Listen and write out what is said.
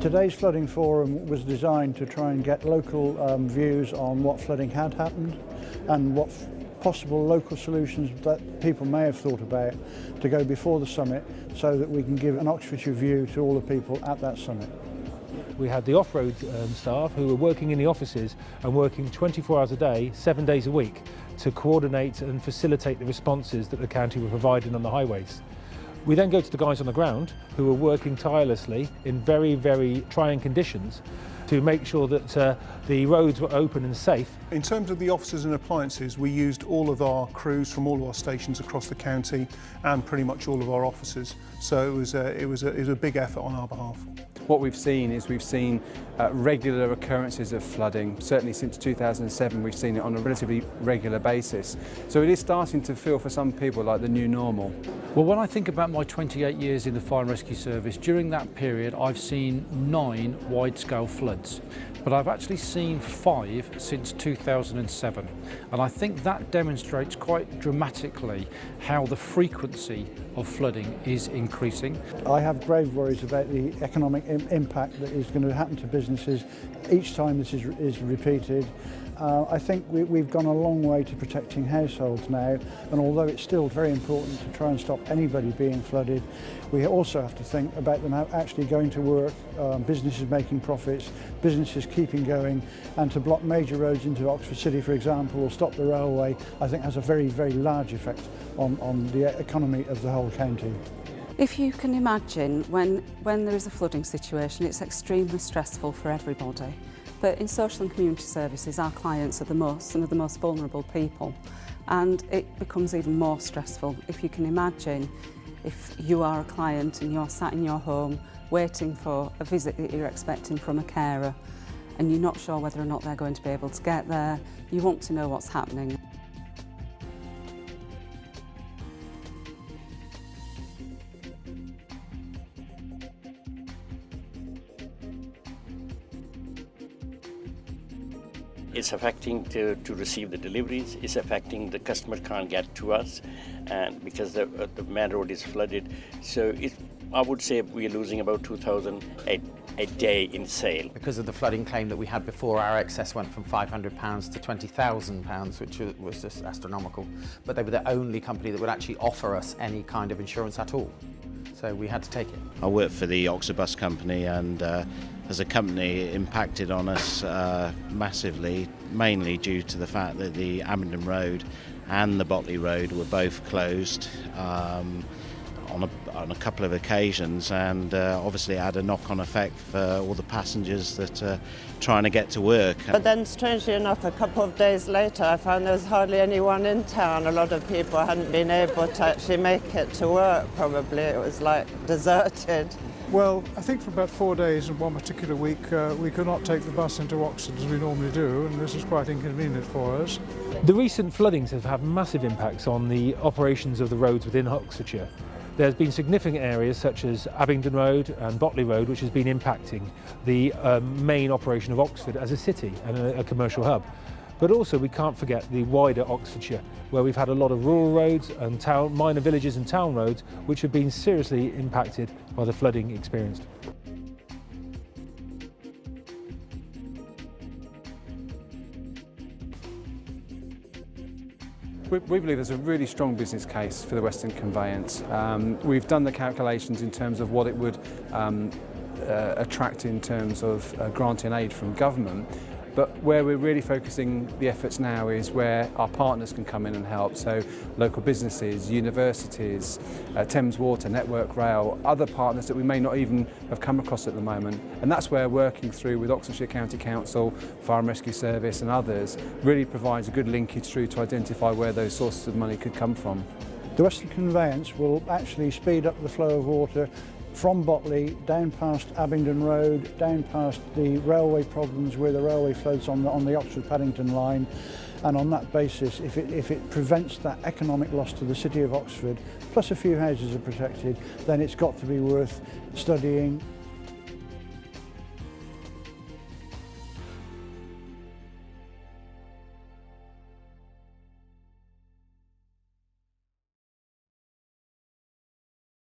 Today's flooding forum was designed to try and get local views on what flooding had happened and what possible local solutions that people may have thought about to go before the summit, so that we can give an Oxfordshire view to all the people at that summit. We had the off-road staff who were working in the offices and working 24 hours a day, 7 days a week, to coordinate and facilitate the responses that the county were providing on the highways. We then go to the guys on the ground who were working tirelessly in very, very trying conditions to make sure that the roads were open and safe. In terms of the officers and appliances, we used all of our crews from all of our stations across the county and pretty much all of our officers. So it was a big effort on our behalf. What we've seen is regular occurrences of flooding. Certainly since 2007 we've seen it on a relatively regular basis. So it is starting to feel for some people like the new normal. Well, when I think about my 28 years in the Fire and Rescue Service, during that period I've seen 9 wide-scale floods. But I've actually seen 5 since 2007. And I think that demonstrates quite dramatically how the frequency of flooding is increasing. I have grave worries about the economic impact that is going to happen to businesses each time this is repeated. I think we've gone a long way to protecting households now, and although it's still very important to try and stop anybody being flooded, we also have to think about them actually going to work, businesses making profits, businesses keeping going, and to block major roads into Oxford City, for example, or stop the railway, I think has a very, very large effect on the economy of the whole county. If you can imagine, when there is a flooding situation, it's extremely stressful for everybody. But in social and community services, our clients are some of the most vulnerable people, and it becomes even more stressful. If you can imagine, if you are a client and you're sat in your home waiting for a visit that you're expecting from a carer, and you're not sure whether or not they're going to be able to get there, you want to know what's happening. It's affecting to receive the deliveries. It's affecting the customer can't get to us, and because the main road is flooded. So I would say we're losing about 2,000 a day in sale. Because of the flooding claim that we had before, our excess went from £500 to £20,000, which was just astronomical. But they were the only company that would actually offer us any kind of insurance at all. So we had to take it. I work for the Oxford Bus Company, and as a company it impacted on us massively, mainly due to the fact that the Abingdon Road and the Botley Road were both closed on a couple of occasions, and obviously it had a knock-on effect for all the passengers that are trying to get to work. But then, strangely enough, a couple of days later I found there was hardly anyone in town. A lot of people hadn't been able to actually make it to work, probably. It was like deserted. Well, I think for about 4 days in one particular week we could not take the bus into Oxford as we normally do, and this is quite inconvenient for us. The recent floodings have had massive impacts on the operations of the roads within Oxfordshire. There's been significant areas such as Abingdon Road and Botley Road which has been impacting the main operation of Oxford as a city and a commercial hub. But also we can't forget the wider Oxfordshire, where we've had a lot of rural roads and minor villages and town roads which have been seriously impacted by the flooding experienced. We believe there's a really strong business case for the Western Conveyance. We've done the calculations in terms of what it would attract in terms of granting aid from government. But where we're really focusing the efforts now is where our partners can come in and help. So local businesses, universities, Thames Water, Network Rail, other partners that we may not even have come across at the moment. And that's where working through with Oxfordshire County Council, Fire and Rescue Service and others really provides a good linkage through to identify where those sources of money could come from. The Western Conveyance will actually speed up the flow of water from Botley down past Abingdon Road, down past the railway problems where the railway floods on the Oxford-Paddington line, and on that basis, if it prevents that economic loss to the city of Oxford, plus a few houses are protected, then it's got to be worth studying,